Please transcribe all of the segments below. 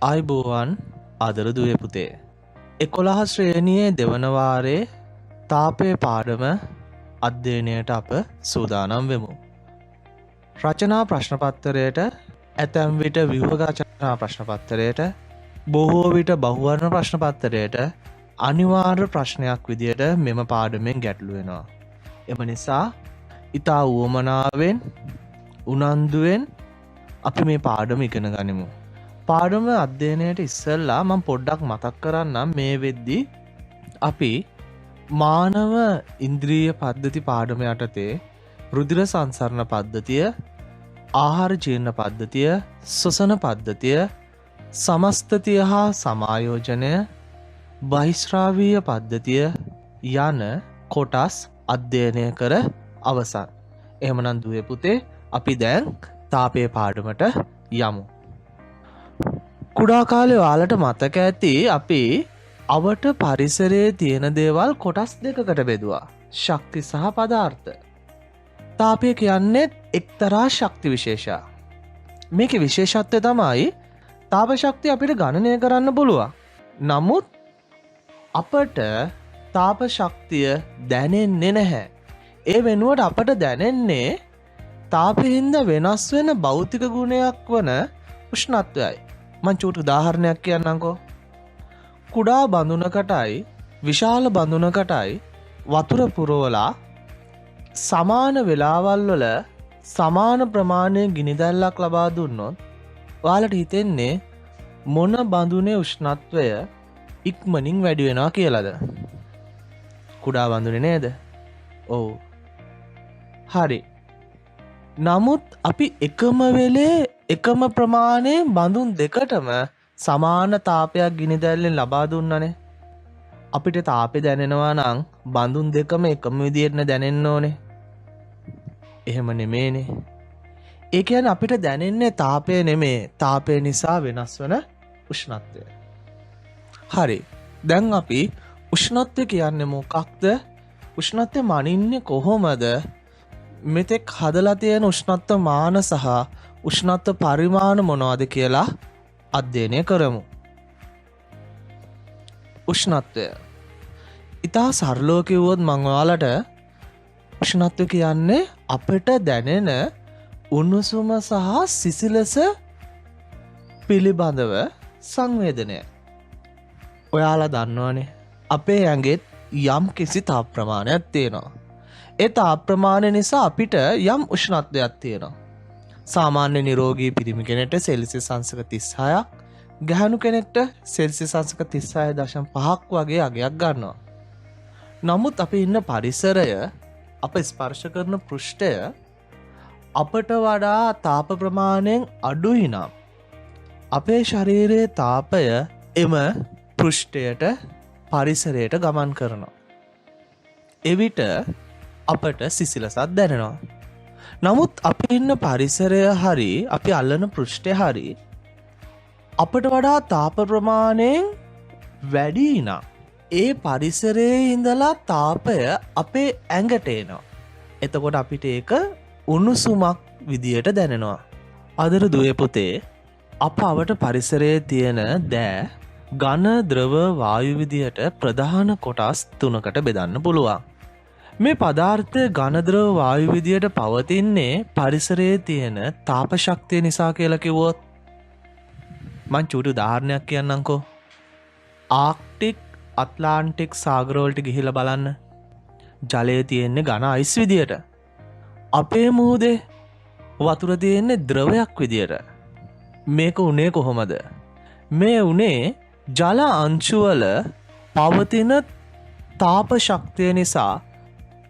ආයුබෝවන් ආදර දුවේ පුතේ. 11 ශ්‍රේණියේ දෙවන වාරයේ තාපයේ පාඩම අධ්‍යයනයට අප සූදානම් වෙමු. රචනා ප්‍රශ්න පත්‍රයට ඇතැම් විට ව්‍යුහ රචනා ප්‍රශ්න පත්‍රයට බොහෝ විට බහුවර්ණ ප්‍රශ්න පත්‍රයට අනිවාර්ය ප්‍රශ්නයක් විදියට මෙම පාඩමෙන් ගැටළු වෙනවා. එම නිසා ඉතා උවමනාවෙන් උනන්දුවෙන් අපි මේ පාඩම ඉගෙන ගනිමු. පාඩම අධ්‍යයනයට ඉස්සෙල්ලා මම පොඩ්ඩක් මතක් කරන්නම් මේ වෙද්දී අපි මානව ඉන්ද්‍රිය පද්ධති පාඩම යටතේ රුධිර සංසරණ පද්ධතිය, ආහාර ජීර්ණ පද්ධතිය, ශ්වසන පද්ධතිය, සමස්තතිය හා සමායෝජනය, බහිස්රාවීය පද්ධතිය යන කොටස් අධ්‍යයනය කර අවසන්. එහෙමනම් දුවේ පුතේ අපි දැන් තාපයේ පාඩමට යමු. කුඩා කාලේ ඔයාලට මතක ඇති අපි අවට පරිසරයේ තියෙන දේවල් කොටස් දෙකකට බෙදුවා. ශක්ති සහ පදාර්ථ. තාපය කියන්නේ එක්තරා ශක්ති විශේෂයක්. මේකේ විශේෂත්වය තමයි තාප ශක්තිය අපිට ගණනය කරන්න පුළුවන්. නමුත් අපට තාප ශක්තිය දැනෙන්නේ නැහැ. ඒ වෙනුවට අපට දැනෙන්නේ තාපයෙන්ද වෙනස් වෙන භෞතික ගුණයක් වන උෂ්ණත්වයයි. මං චූටි උදාහරණයක් කියන්නම්කෝ. කුඩා බඳුනකටයි විශාල බඳුනකටයි වතුර පුරවලා සමාන වෙලාවල් වල සමාන ප්‍රමාණයේ ගිනි දැල්ලක් ලබා දුන්නොත් ඔයාලට හිතෙන්නේ මොන බඳුනේ උෂ්ණත්වය ඉක්මනින් වැඩි වෙනවා කියලාද? කුඩා බඳුනේ නේද? ඔව්. හරි. නමුත් අපි එකම වෙලේ එකම ප්‍රමාණයේ බඳුන් දෙකටම සමාන තාපයක් ගිනි දැල්ලෙන් ලබා දුන්නනේ. අපිට තාපය දැනෙනවා නම් බඳුන් දෙකම එකම විදියට දැනෙන්න ඕනේ. එහෙම නෙමෙයිනේ. ඒ කියන්නේ අපිට දැනෙන්නේ තාපය නෙමෙයි, තාපය නිසා වෙනස් වන උෂ්ණත්වය. හරි. දැන් අපි උෂ්ණත්වය කියන්නේ මොකක්ද? උෂ්ණත්වය මනින්නේ කොහොමද? මෙතෙක් හදලා තියෙන උෂ්ණත්ව මාන සහ උෂ්ණත්ව පරිමාණ මොනවද කියලා අධ්‍යයනය කරමු. උෂ්ණත්වය. ඉතා සරලව කිව්වොත් මම ඔයාලට උෂ්ණත්වය කියන්නේ අපිට දැනෙන උණුසුම සහ සිසිලස පිළිබඳව සංවේදනය. ඔයාලා දන්නවනේ අපේ ඇඟෙත් යම් කිසි තාප ප්‍රමාණයක් තියෙනවා. ඒ තාප ප්‍රමාණය නිසා අපිට යම් උෂ්ණත්වයක් තියෙනවා. සාමාන්‍ය නිරෝගී පිරිමි කෙනෙක්ට සෙල්සියස් අංශක 36ක්, ගැහැණු කෙනෙක්ට සෙල්සියස් අංශක 36.5ක් වගේ අගයක් ගන්නවා. නමුත් අපි ඉන්න පරිසරය, අප ස්පර්ශ කරන පෘෂ්ඨය අපට වඩා තාප ප්‍රමාණයෙන් අඩුයි නම් අපේ ශරීරයේ තාපය එම පෘෂ්ඨයට පරිසරයට ගමන් කරනවා. එවිට අපට සිසිලසක් දැනෙනවා. නමුත් අපි ඉන්න පරිසරය හරි අපි අල්ලන පෘෂ්ඨය හරි අපට වඩා තාප ප්‍රමාණයෙන් වැඩි නම් ඒ පරිසරයේ ඉඳලා තාපය අපේ ඇඟට එනවා. එතකොට අපිට ඒක උණුසුමක් විදියට දැනෙනවා. අදර දුවේ පුතේ අප අවට පරිසරයේ තියෙන දෑ ඝන ද්‍රව වායු විදියට ප්‍රධාන කොටස් තුනකට බෙදන්න පුළුවන්. මේ පදාර්ථය ඝන ද්‍රව වායු විදියට පවතින්නේ පරිසරයේ තියෙන තාප ශක්තිය නිසා කියලා කිව්වොත් මං චූටි උදාහරණයක් කියන්නම්කෝ. ආක්ටික් ඇට්ලාන්ටික් සාගරවලට ගිහිල්ලා බලන්න. ජලයේ තියෙන්නේ ඝන අයිස් විදියට. අපේ මුහුදේ වතුර තියෙන්නේ ද්‍රවයක් විදියට. මේක උනේ කොහොමද? මේ උනේ ජල අංශුවල පවතින තාප ශක්තිය නිසා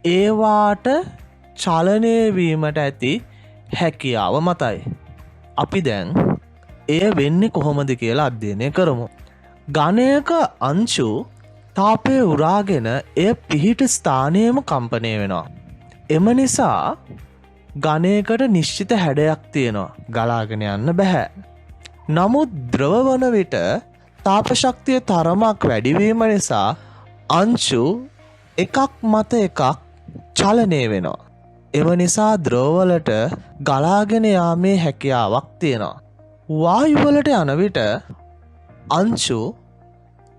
ඒවාට චලනය වීමට ඇති හැකියාව මතයි. අපි දැන් එය වෙන්නේ කොහොමද කියලා අධ්‍යයනය කරමු. ඝනයක අංශු තාපය උරාගෙන එය පිහිට ස්ථානයේම කම්පණය වෙනවා. එම නිසා ඝනයකට නිශ්චිත හැඩයක් තියෙනවා. ගලාගෙන යන්න බෑ. නමුත් ද්‍රව වන විට තාප ශක්තිය තරමක් වැඩිවීම නිසා අංශු එකක් මත එකක් චලනය වෙනවා. එම නිසා ද්‍රවවලට ගලාගෙන යාමේ හැකියාවක් තියෙනවා. වායුවලට යන විට අංශු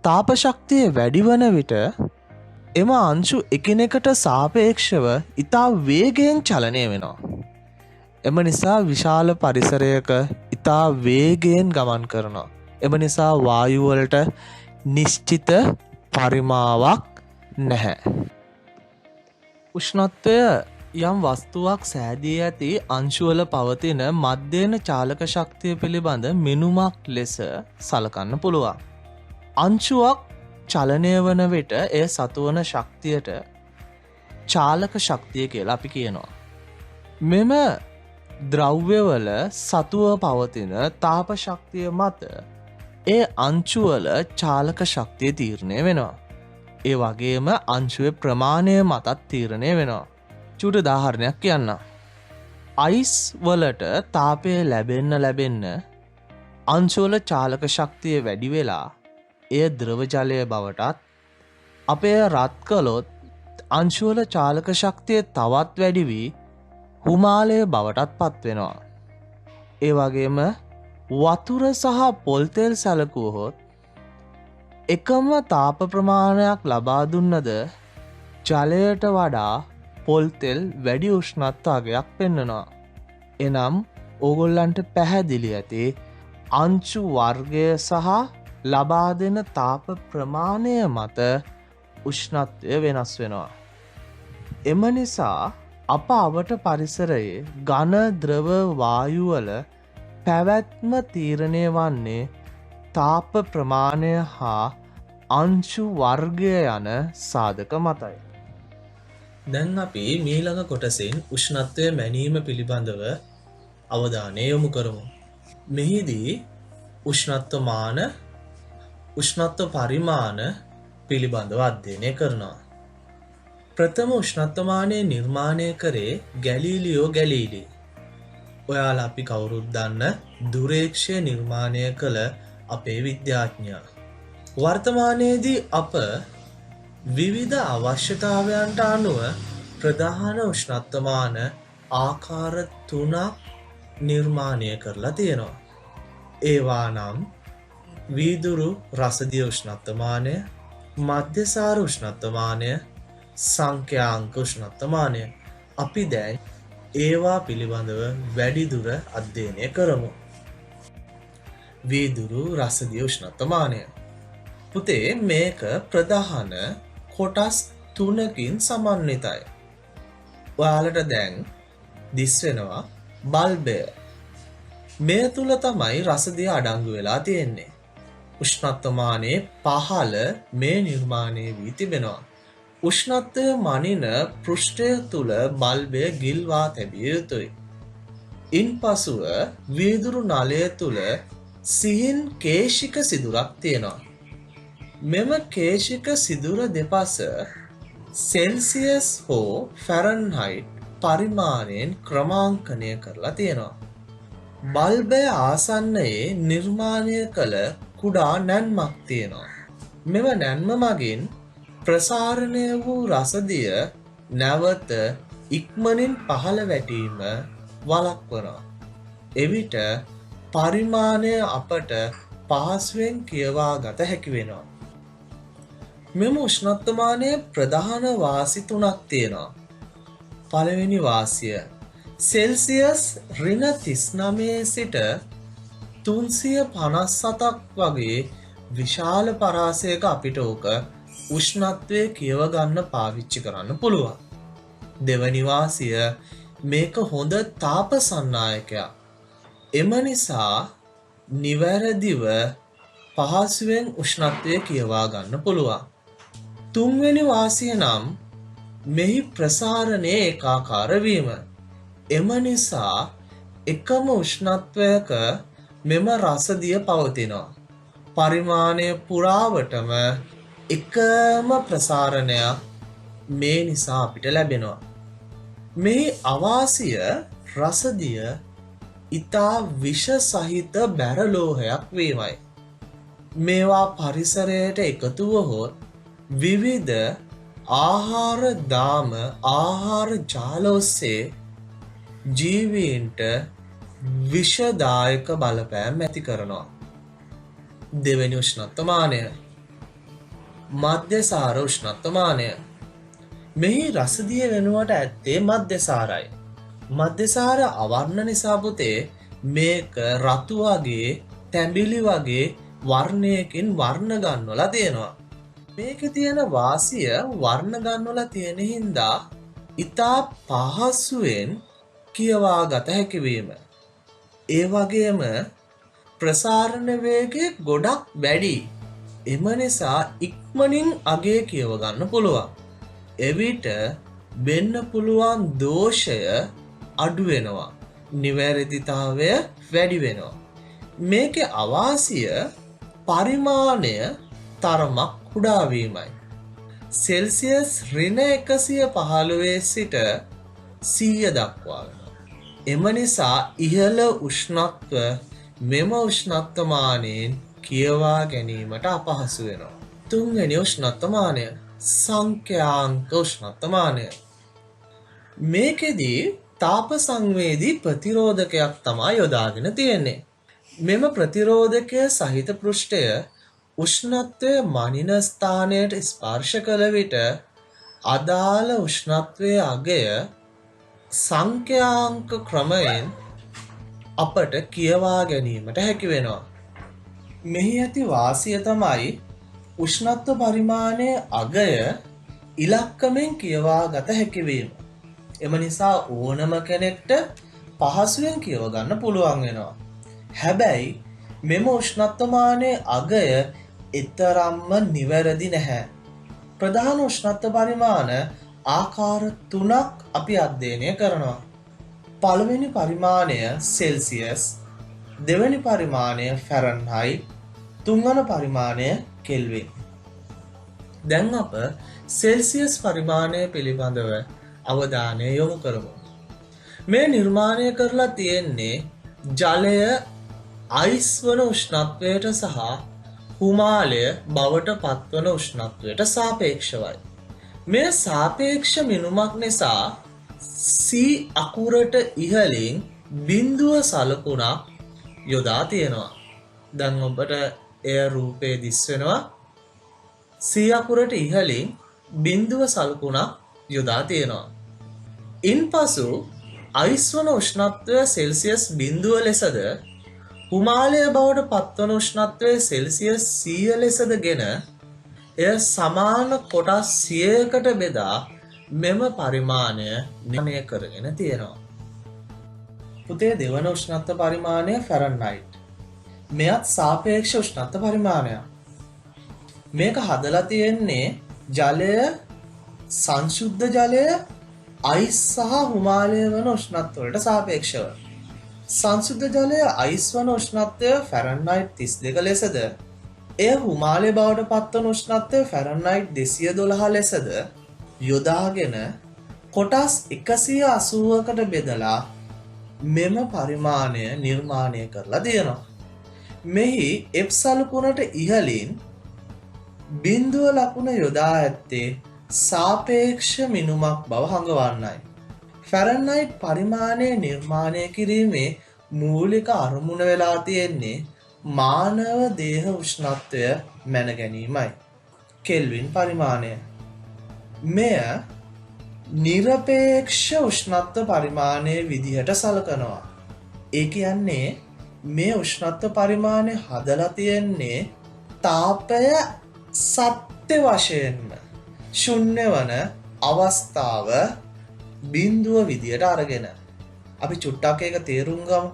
තාප ශක්තිය වැඩි වන විට එම අංශු එකිනෙකට සාපේක්ෂව ඉතා වේගයෙන් චලනය වෙනවා. එම නිසා විශාල පරිසරයක ඉතා වේගයෙන් ගමන් කරනවා. එම නිසා වායු වලට නිශ්චිත පරිමාවක් නැහැ. උෂ්ණත්වය යම් වස්තුවක් සෑදී ඇති අංශුවල පවතින මධ්‍යන චාලක ශක්තිය පිළිබඳ මිනුමක් ලෙස සලකන්න පුළුවන්. අංශුවක් චලනය වන විට එය සතුවන ශක්තියට චාලක ශක්තිය කියලා අපි කියනවා. මෙම ද්‍රව්‍යවල සතුව පවතින තාප ශක්තිය මත ඒ අංශුවල චාලක ශක්තිය තීරණය වෙනවා. ඒ වගේම අංශුවේ ප්‍රමාණය මතත් තීරණය වෙනවා. චූට උදාහරණයක් කියන්න. අයිස් වලට තාපය ලැබෙන්න අංශුවල චාලක ශක්තිය වැඩි වෙලා එය ද්‍රව ජලය බවටත් අපේ රත් කළොත් අංශුවල චාලක ශක්තිය තවත් වැඩි වී හුමාලය බවටත් පත් වෙනවා. ඒ වගේම වතුර සහ පොල් තෙල් සැලකුවහොත් එකම තාප ප්‍රමාණයක් ලබා දුන්නද ජලයට වඩා පොල් තෙල් වැඩි උෂ්ණත්වයක් පෙන්වනවා. එනම් ඕගොල්ලන්ට පැහැදිලි ඇති අංශු වර්ගය සහ ලබා දෙන තාප ප්‍රමාණය මත උෂ්ණත්වය වෙනස් වෙනවා. එම නිසා අප අවට පරිසරයේ ඝන ද්‍රව වායු වල පැවැත්ම තීරණය වන්නේ තාප ප්‍රමාණය හා අංශු වර්ගය යන සාධක මතයි. දැන් අපි මීළඟ කොටසෙන් උෂ්ණත්වය මැනීම පිළිබඳව අවධානය යොමු කරමු. මෙහිදී උෂ්ණත්ව මාන, උෂ්ණත්ව පරිමාණ පිළිබඳව අධ්‍යයනය කරනවා. ප්‍රථම උෂ්ණත්ව මානය නිර්මාණය කරේ ගැලීලියෝ ගැලීලි. ඔයාලා අපි කවුරුත් දන්න දුරේක්ෂය නිර්මාණය කළ අපේ විද්‍යාඥයා. වර්තමානයේදී අප විවිධ අවශ්‍යතාවයන්ට අනුව ප්‍රධාන උෂ්ණත්වමාන ආකාර 3ක් නිර්මාණය කරලා තියෙනවා. ඒවා නම් වීදුරු රසදිය උෂ්ණත්වමානය, මධ්‍යසාර උෂ්ණත්වමානය, සංඛ්‍යාංක උෂ්ණත්වමානය. අපි දැන් ඒවා පිළිබඳව වැඩිදුර අධ්‍යයනය කරමු. වීදුරු රසදිය උෂ්ණත්වමානය. පුතේ මේක ප්‍රධාන කොටස් 3කින් සමන්විතයි. ඔයාලට දැන් දිස් වෙනවා බල්බය. මේ තුල තමයි රසදිය අඩංගු වෙලා තියෙන්නේ. උෂ්ණත්වමානයේ පහළ මේ නිර්මාණය වී තිබෙනවා. උෂ්ණත්වය මනින පෘෂ්ඨය තුල බල්බය ගිල්වා තැබිය යුතුයි. ඉන්පසුව වීදුරු නලය තුල සිහින් කේශික සිදුරක් තියෙනවා. මෙම කේශික සිදුර දෙපස සෙල්සියස් හෝ ෆැරන්හයිට් පරිමාණයෙන් ක්‍රමාංකනය කරලා තියෙනවා. බල්බය ආසන්නයේ නිර්මාණය කළ කුඩා නැන්මක් තියෙනවා. මෙම නැන්ම මගින් ප්‍රසාරණය වූ රසදිය නැවත ඉක්මනින් පහළ වැටීම වළක්වනවා. එවිට පරිමාණය අපට පහසුවෙන් කියවා ගත හැකි වෙනවා. මෙම උෂ්ණත්වමානයේ ප්‍රධාන වාසි 3ක් තියෙනවා. පළවෙනි වාසිය සෙල්සියස් -39 සිට 357ක් වගේ විශාල පරාසයක අපිට ඕක උෂ්ණත්වය කියව ගන්න පාවිච්චි කරන්න පුළුවන්. දෙවැනි වාසිය මේක හොඳ තාප සන්නායකයක්. එම නිසා නිවැරදිව පහසුවෙන් උෂ්ණත්වය කියවා ගන්න පුළුවන්. තුන්වෙනි වාසිය නම් මෙහි ප්‍රසාරණය ඒකාකාර වීම. එම නිසා එකම උෂ්ණත්වයක මෙම රසදිය පවතිනවා. පරිමාණය පුරාවටම එකම ප්‍රසාරණයක් මේ නිසා අපිට ලැබෙනවා. මේ අවාසිය රසදිය ඉතා විෂ සහිත බැරලෝහයක් වීමයි. මේවා පරිසරයට එකතු වුවහොත් විවිධ ආහාර දාම ආහාර ජාල ඔස්සේ ජීවීන්ට විෂදායක බලපෑම් ඇති කරනවා. දෙවෙනි උෂ්ණත්වමානය මධ්‍යසාර උෂ්ණත්වමානය. මෙහි රසදිය වෙනුවට ඇත්තේ මධ්‍යසාරයි. මධ්‍යසාර අවර්ණ නිසා පුතේ මේක රතු වගේ තැඹිලි වගේ වර්ණයකින් වර්ණ ගන්වලා තියෙනවා. මේකේ තියෙන වාසිය වර්ණ ගන්වලා තියෙන හින්දා ඉතා පහසුවෙන් කියවා ගත හැකි වීම. ඒ වගේම ප්‍රසාරණ වේගය ගොඩක් වැඩි. එම නිසා ඉක්මනින් අගය කියව ගන්න පුළුවන්. එවිට වෙන්න පුළුවන් දෝෂය අඩු වෙනවා. නිවැරදිතාවය වැඩි වෙනවා. මේකේ අවාසිය පරිමාණය තරමක් කුඩා වීමයි. සෙල්සියස් -115 සිට 100 දක්වා වෙනවා. එම නිසා ඉහළ උෂ්ණත්ව මෙම උෂ්ණත්වමානයෙන් කියවා ගැනීමට අපහසු වෙනවා. තුන්වෙනි උෂ්ණත්වමානය සංඛ්‍යාංක උෂ්ණත්වමානය. මේකෙදී තාප සංවේදී ප්‍රතිරෝධකයක් තමයි යොදාගෙන තියෙන්නේ. මෙම ප්‍රතිරෝධකය සහිත පෘෂ්ඨය උෂ්ණත්වය මනින ස්ථානයට ස්පර්ශ කළ විට අදාළ උෂ්ණත්වයේ අගය සංඛ්‍යාංක ක්‍රමයෙන් අපට කියවා ගැනීමට හැකි වෙනවා. මෙහි ඇති වාසිය තමයි උෂ්ණත්ව පරිමාණයේ අගය ඉලක්කමෙන් කියවා ගත හැකි වීම. එම නිසා ඕනම කෙනෙක්ට පහසුවෙන් කියව ගන්න පුළුවන් වෙනවා. හැබැයි මෙම උෂ්ණත්වමානයේ අගය එතරම්ම නිවැරදි නැහැ. ප්‍රධාන උෂ්ණත්ව පරිමාණ ආකාර 3ක් අපි අධ්‍යයනය කරනවා. පළවෙනි පරිමාණය සෙල්සියස්, දෙවෙනි පරිමාණය ෆැරන්හයිට්, තුන්වන පරිමාණය කෙල්වින්. දැන් අප සෙල්සියස් පරිමාණය පිළිබඳව අවධානය යොමු කරමු. මේ නිර්මාණය කරලා තියෙන්නේ ජලය අයිස් වන උෂ්ණත්වයට සහ හිමාලය බවට පත්වන උෂ්ණත්වයට සාපේක්ෂවයි. මේ සාපේක්ෂ මිනුමක් නිසා C අකුරට ඉහළින් බිඳුව සලකුණක් යොදා තියෙනවා. දැන් ඔබට එය රූපේ දිස් වෙනවා. C අකුරට ඉහළින් බිඳුව සලකුණක් යොදා තියෙනවා. ඉන්පසු අයිස් වන උෂ්ණත්වය සෙල්සියස් බිඳුව ලෙසද හිමාලය බවට පත්වන උෂ්ණත්වය සෙල්සියස් 100 ලෙසදගෙන එය සමාන කොටස් 100කට බෙදා මෙම පරිමාණය නිර්ණය කරගෙන තියෙනවා. පුතේ දෙවන උෂ්ණත්ව පරිමාණය ෆැරන්හයිට්. මෙයත් සාපේක්ෂ උෂ්ණත්ව පරිමාණයක්. මේක හදලා තියෙන්නේ ජලය සංශුද්ධ ජලය අයිස් සහ හිමාලය වන උෂ්ණත්වවලට සාපේක්ෂව. සංශුද්ධ ජලය අයිස් වන උෂ්ණත්වය ෆැරන්හයිට් 32 ලෙසද එය හිමාලය බවට පත්වන උෂ්ණත්වය ෆැරන්හයිට් 212 ලෙසද යොදාගෙන කොටස් 180කට බෙදලා මෙම පරිමාණය නිර්මාණය කරලා තියෙනවා. මෙහි F සලකුණට ඉහළින් බිඳුව ලකුණ යොදා ඇත්තේ සාපේක්ෂ මිනුමක් බව හඟවන්නයි. ෆැරන්හයිට් පරිමාණය නිර්මාණය කිරීමේ මූලික අරමුණ වෙලා තියෙන්නේ මානව දේහ උෂ්ණත්වය මැන ගැනීමයි. කෙල්වින් පරිමාණය මෙය නිරපේක්ෂ උෂ්ණත්ව පරිමාණයේ විදිහට සලකනවා. ඒ කියන්නේ මේ උෂ්ණත්ව පරිමාණය හදලා තියෙන්නේ තාපය සත්‍ය වශයෙන්ම ශුන්‍ය වන අවස්ථාව බිඳුව විදියට අරගෙන. අපි චුට්ටක් ඒක තේරුම් ගමු.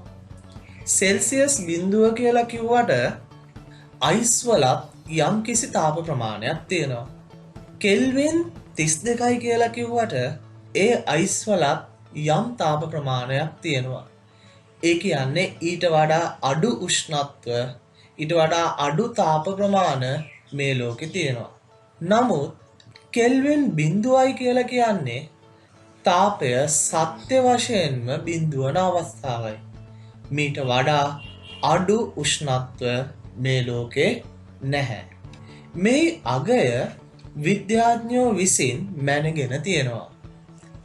සෙල්සියස් බිඳුව කියලා කිව්වට අයිස් වලත් යම් කිසි තාප ප්‍රමාණයක් තියෙනවා. කෙල්වින් 32යි කියලා කිව්වට ඒ අයිස් වලත් යම් තාප ප්‍රමාණයක් තියෙනවා. ඒ කියන්නේ ඊට වඩා අඩු උෂ්ණත්ව, ඊට වඩා අඩු තාප ප්‍රමාණ මේ ලෝකේ තියෙනවා. නමුත් කෙල්වින් බිඳුවයි කියලා කියන්නේ තාපය සත්‍ය වශයෙන්ම බිඳුවන අවස්ථාවයි. මීට වඩා අඩු උෂ්ණත්ව මේ ලෝකේ නැහැ. මේ අගය විද්‍යාඥයෝ විසින් මැනගෙන තියෙනවා.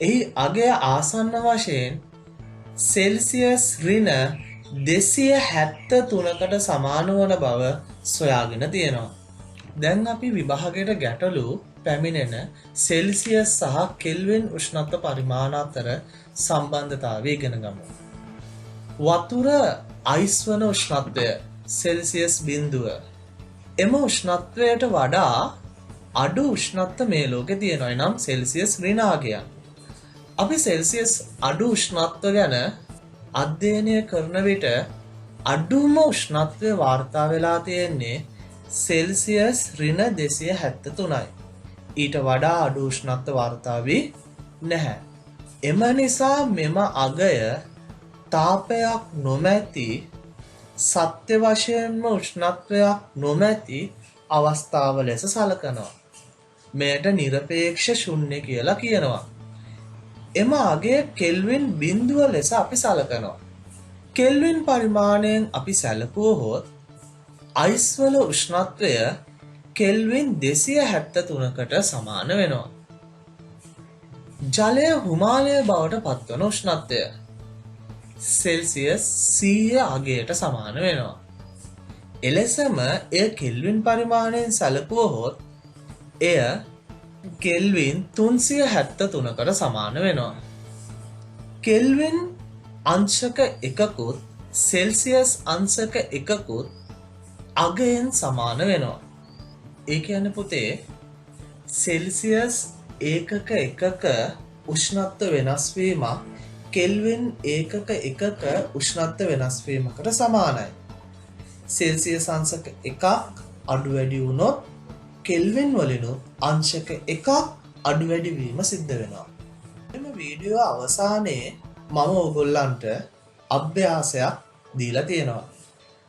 එහි අගය ආසන්න වශයෙන් සෙල්සියස් ඍණ 273කට සමාන වන බව සොයාගෙන තියෙනවා. දැන් අපි විභාගයට ගැටලු පැමිණෙන සෙල්සියස් සහ කෙල්වින් උෂ්ණත්ව පරිමාණ අතර සම්බන්ධතාවය ඉගෙන ගමු. වතුර අයිස් වන උෂ්ණත්වය සෙල්සියස් බිඳුව. එම උෂ්ණත්වයට වඩා අඩු උෂ්ණත්ව මේ ලෝකේ තියෙනවා. නම් සෙල්සියස් ඍණාගයන්. අපි සෙල්සියස් අඩු උෂ්ණත්ව ගැන අධ්‍යයනය කරන විට අඩුම උෂ්ණත්වය වාර්තා වෙලා තියෙන්නේ සෙල්සියස් ඍණ 273යි. ඊට වඩා අඩු උෂ්ණත්ව වාර්තා වී නැහැ. එම නිසා මෙම අගය තාපයක් නොමැති සත්‍ය වශයෙන්ම උෂ්ණත්වයක් නොමැති අවස්ථාව ලෙස සලකනවා. මෙයට නිරපේක්ෂ ශුන්‍ය කියලා කියනවා. එම අගය කෙල්වින් බිඳුව ලෙස අපි සලකනවා. කෙල්වින් පරිමාණයෙන් අපි සැලකුවහොත් අයිස් වල උෂ්ණත්වය කෙල්වින් 273කට සමාන වෙනවා. ජලය හුමාලය බවට පත්වන උෂ්ණත්වය සෙල්සියස් 100 අගයට සමාන වෙනවා. එලෙසම එය කෙල්වින් පරිමාණයෙන් සැලකුවහොත් එය කෙල්වින් 373කට සමාන වෙනවා. කෙල්වින් අංශක එකකුත් සෙල්සියස් අංශක එකකුත් අගයෙන් සමාන වෙනවා. ඒ කියන්නේ පුතේ සෙල්සියස් ඒකක එකක උෂ්ණත්ව වෙනස් වීමක් කෙල්වින් ඒකක එකක උෂ්ණත්ව වෙනස් වීමකට සමානයි. සෙල්සියස් අංශක එකක් අඩු වැඩි වුණොත් කෙල්වින් වලිනුත් අංශක එකක් අඩු වැඩි වීම සිද්ධ වෙනවා. මේ වීඩියෝ අවසානයේ මම ඔයගොල්ලන්ට අභ්‍යාසයක් දීලා තියෙනවා.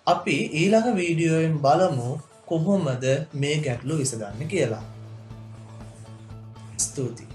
අපි ඊළඟ වීඩියෝවෙන් බලමු කොහොමද මේ ගැටලු විසඳන්නේ කියලා. ස්තුතියි.